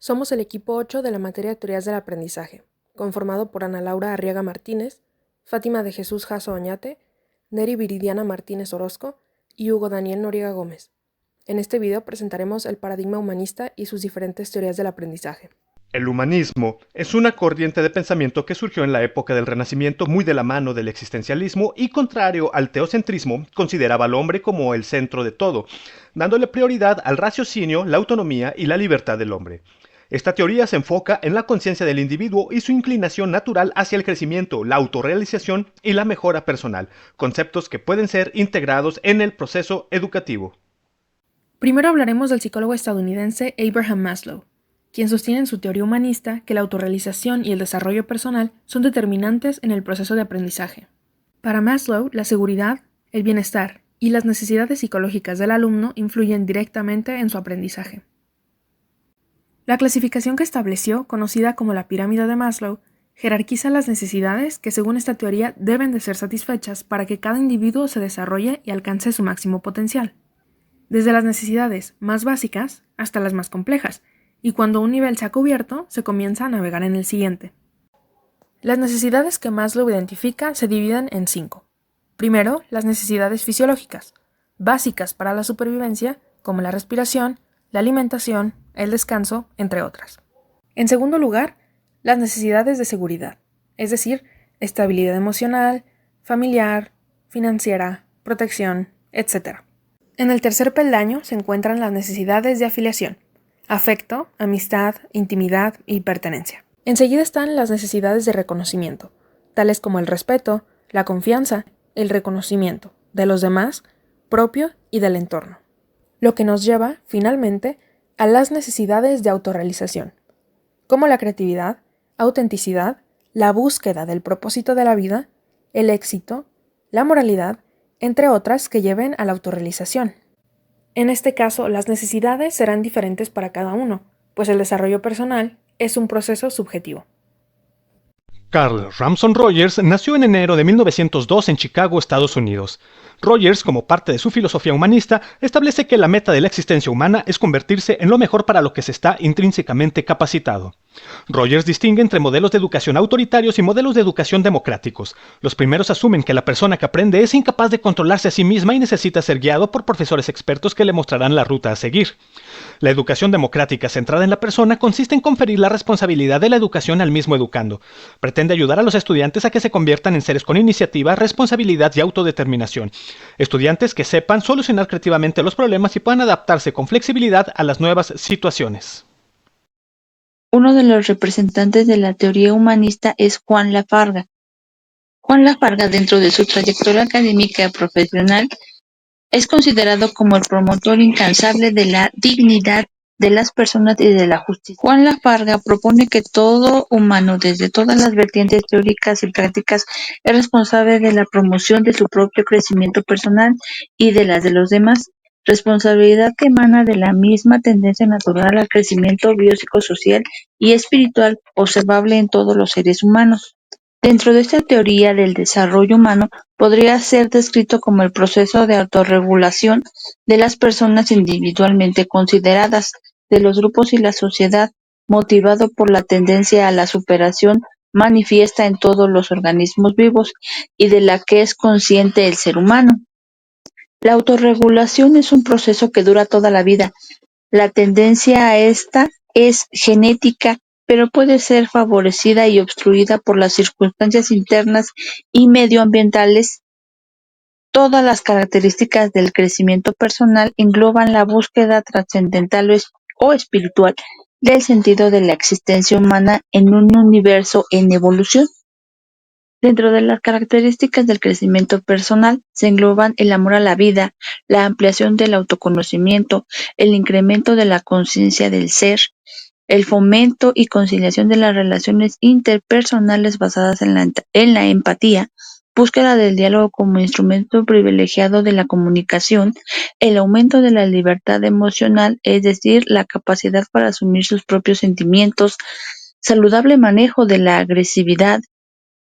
Somos el equipo 8 de la materia de Teorías del Aprendizaje, conformado por Ana Laura Arriaga Martínez, Fátima de Jesús Jasso Oñate, Neri Viridiana Martínez Orozco y Hugo Daniel Noriega Gómez. En este video presentaremos el paradigma humanista y sus diferentes teorías del aprendizaje. El humanismo es una corriente de pensamiento que surgió en la época del Renacimiento muy de la mano del existencialismo y, contrario al teocentrismo, consideraba al hombre como el centro de todo, dándole prioridad al raciocinio, la autonomía y la libertad del hombre. Esta teoría se enfoca en la conciencia del individuo y su inclinación natural hacia el crecimiento, la autorrealización y la mejora personal, conceptos que pueden ser integrados en el proceso educativo. Primero hablaremos del psicólogo estadounidense Abraham Maslow, quien sostiene en su teoría humanista que la autorrealización y el desarrollo personal son determinantes en el proceso de aprendizaje. Para Maslow, la seguridad, el bienestar y las necesidades psicológicas del alumno influyen directamente en su aprendizaje. La clasificación que estableció, conocida como la pirámide de Maslow, jerarquiza las necesidades que, según esta teoría, deben de ser satisfechas para que cada individuo se desarrolle y alcance su máximo potencial. Desde las necesidades más básicas hasta las más complejas, y cuando un nivel se ha cubierto, se comienza a navegar en el siguiente. Las necesidades que Maslow identifica se dividen en 5. Primero, las necesidades fisiológicas, básicas para la supervivencia, como la respiración, la alimentación, el descanso, entre otras. En segundo lugar, las necesidades de seguridad, es decir, estabilidad emocional, familiar, financiera, protección, etc. En el tercer peldaño se encuentran las necesidades de afiliación, afecto, amistad, intimidad y pertenencia. Enseguida están las necesidades de reconocimiento, tales como el respeto, la confianza, el reconocimiento de los demás, propio y del entorno. Lo que nos lleva, finalmente, a las necesidades de autorrealización, como la creatividad, autenticidad, la búsqueda del propósito de la vida, el éxito, la moralidad, entre otras que lleven a la autorrealización. En este caso, las necesidades serán diferentes para cada uno, pues el desarrollo personal es un proceso subjetivo. Carl Ramson Rogers nació en enero de 1902 en Chicago, Estados Unidos. Rogers, como parte de su filosofía humanista, establece que la meta de la existencia humana es convertirse en lo mejor para lo que se está intrínsecamente capacitado. Rogers distingue entre modelos de educación autoritarios y modelos de educación democráticos. Los primeros asumen que la persona que aprende es incapaz de controlarse a sí misma y necesita ser guiado por profesores expertos que le mostrarán la ruta a seguir. La educación democrática centrada en la persona consiste en conferir la responsabilidad de la educación al mismo educando. Pretende ayudar a los estudiantes a que se conviertan en seres con iniciativa, responsabilidad y autodeterminación. Estudiantes que sepan solucionar creativamente los problemas y puedan adaptarse con flexibilidad a las nuevas situaciones. Uno de los representantes de la teoría humanista es Juan Lafarga. Juan Lafarga, dentro de su trayectoria académica y profesional, es considerado como el promotor incansable de la dignidad de las personas y de la justicia. Juan Lafarga propone que todo humano, desde todas las vertientes teóricas y prácticas, es responsable de la promoción de su propio crecimiento personal y de las de los demás, responsabilidad que emana de la misma tendencia natural al crecimiento biopsicosocial y espiritual observable en todos los seres humanos. Dentro de esta teoría del desarrollo humano, podría ser descrito como el proceso de autorregulación de las personas individualmente consideradas, de los grupos y la sociedad, motivado por la tendencia a la superación manifiesta en todos los organismos vivos y de la que es consciente el ser humano. La autorregulación es un proceso que dura toda la vida. La tendencia a esta es genética, pero puede ser favorecida y obstruida por las circunstancias internas y medioambientales. Todas las características del crecimiento personal engloban la búsqueda trascendental o espiritual del sentido de la existencia humana en un universo en evolución. Dentro de las características del crecimiento personal se engloban el amor a la vida, la ampliación del autoconocimiento, el incremento de la conciencia del ser, el fomento y conciliación de las relaciones interpersonales basadas en la empatía, búsqueda del diálogo como instrumento privilegiado de la comunicación, el aumento de la libertad emocional, es decir, la capacidad para asumir sus propios sentimientos, saludable manejo de la agresividad,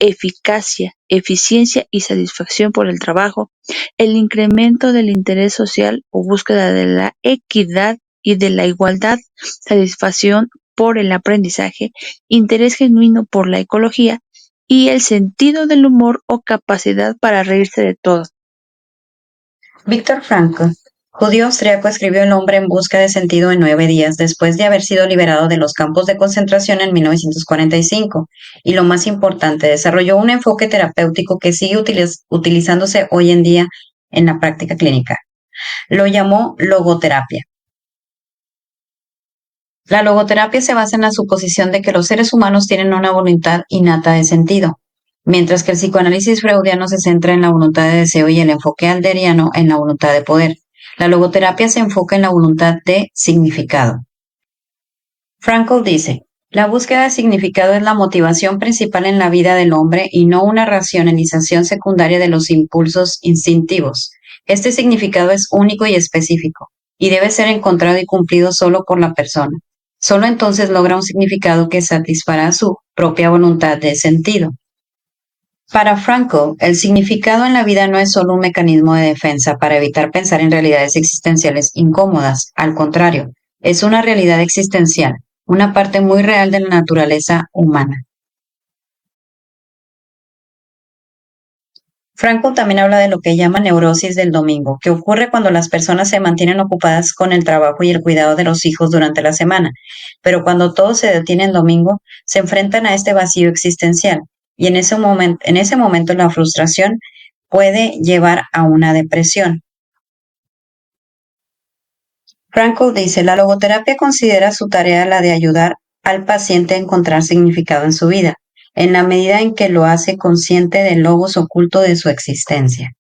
eficacia, eficiencia y satisfacción por el trabajo, el incremento del interés social o búsqueda de la equidad y de la igualdad, satisfacción por el aprendizaje, interés genuino por la ecología y el sentido del humor o capacidad para reírse de todo. Viktor Frankl, judío austriaco, escribió El hombre en busca de sentido en 9 días después de haber sido liberado de los campos de concentración en 1945. Y lo más importante, desarrolló un enfoque terapéutico que sigue utilizándose hoy en día en la práctica clínica. Lo llamó logoterapia. La logoterapia se basa en la suposición de que los seres humanos tienen una voluntad innata de sentido, mientras que el psicoanálisis freudiano se centra en la voluntad de deseo y el enfoque adleriano en la voluntad de poder. La logoterapia se enfoca en la voluntad de significado. Frankl dice, la búsqueda de significado es la motivación principal en la vida del hombre y no una racionalización secundaria de los impulsos instintivos. Este significado es único y específico, y debe ser encontrado y cumplido solo por la persona. Solo entonces logra un significado que satisfará su propia voluntad de sentido. Para Frankl, el significado en la vida no es solo un mecanismo de defensa para evitar pensar en realidades existenciales incómodas. Al contrario, es una realidad existencial, una parte muy real de la naturaleza humana. Frankl también habla de lo que llama neurosis del domingo, que ocurre cuando las personas se mantienen ocupadas con el trabajo y el cuidado de los hijos durante la semana, pero cuando todo se detiene el domingo, se enfrentan a este vacío existencial, y en ese momento la frustración puede llevar a una depresión. Frankl dice, la logoterapia considera su tarea la de ayudar al paciente a encontrar significado en su vida, en la medida en que lo hace consciente del logos oculto de su existencia.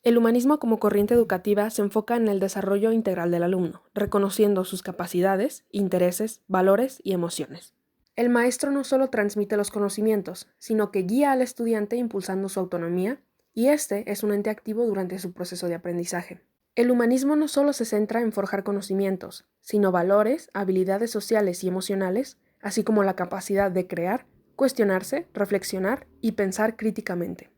El humanismo como corriente educativa se enfoca en el desarrollo integral del alumno, reconociendo sus capacidades, intereses, valores y emociones. El maestro no solo transmite los conocimientos, sino que guía al estudiante impulsando su autonomía, y este es un ente activo durante su proceso de aprendizaje. El humanismo no solo se centra en forjar conocimientos, sino valores, habilidades sociales y emocionales, así como la capacidad de crear, cuestionarse, reflexionar y pensar críticamente.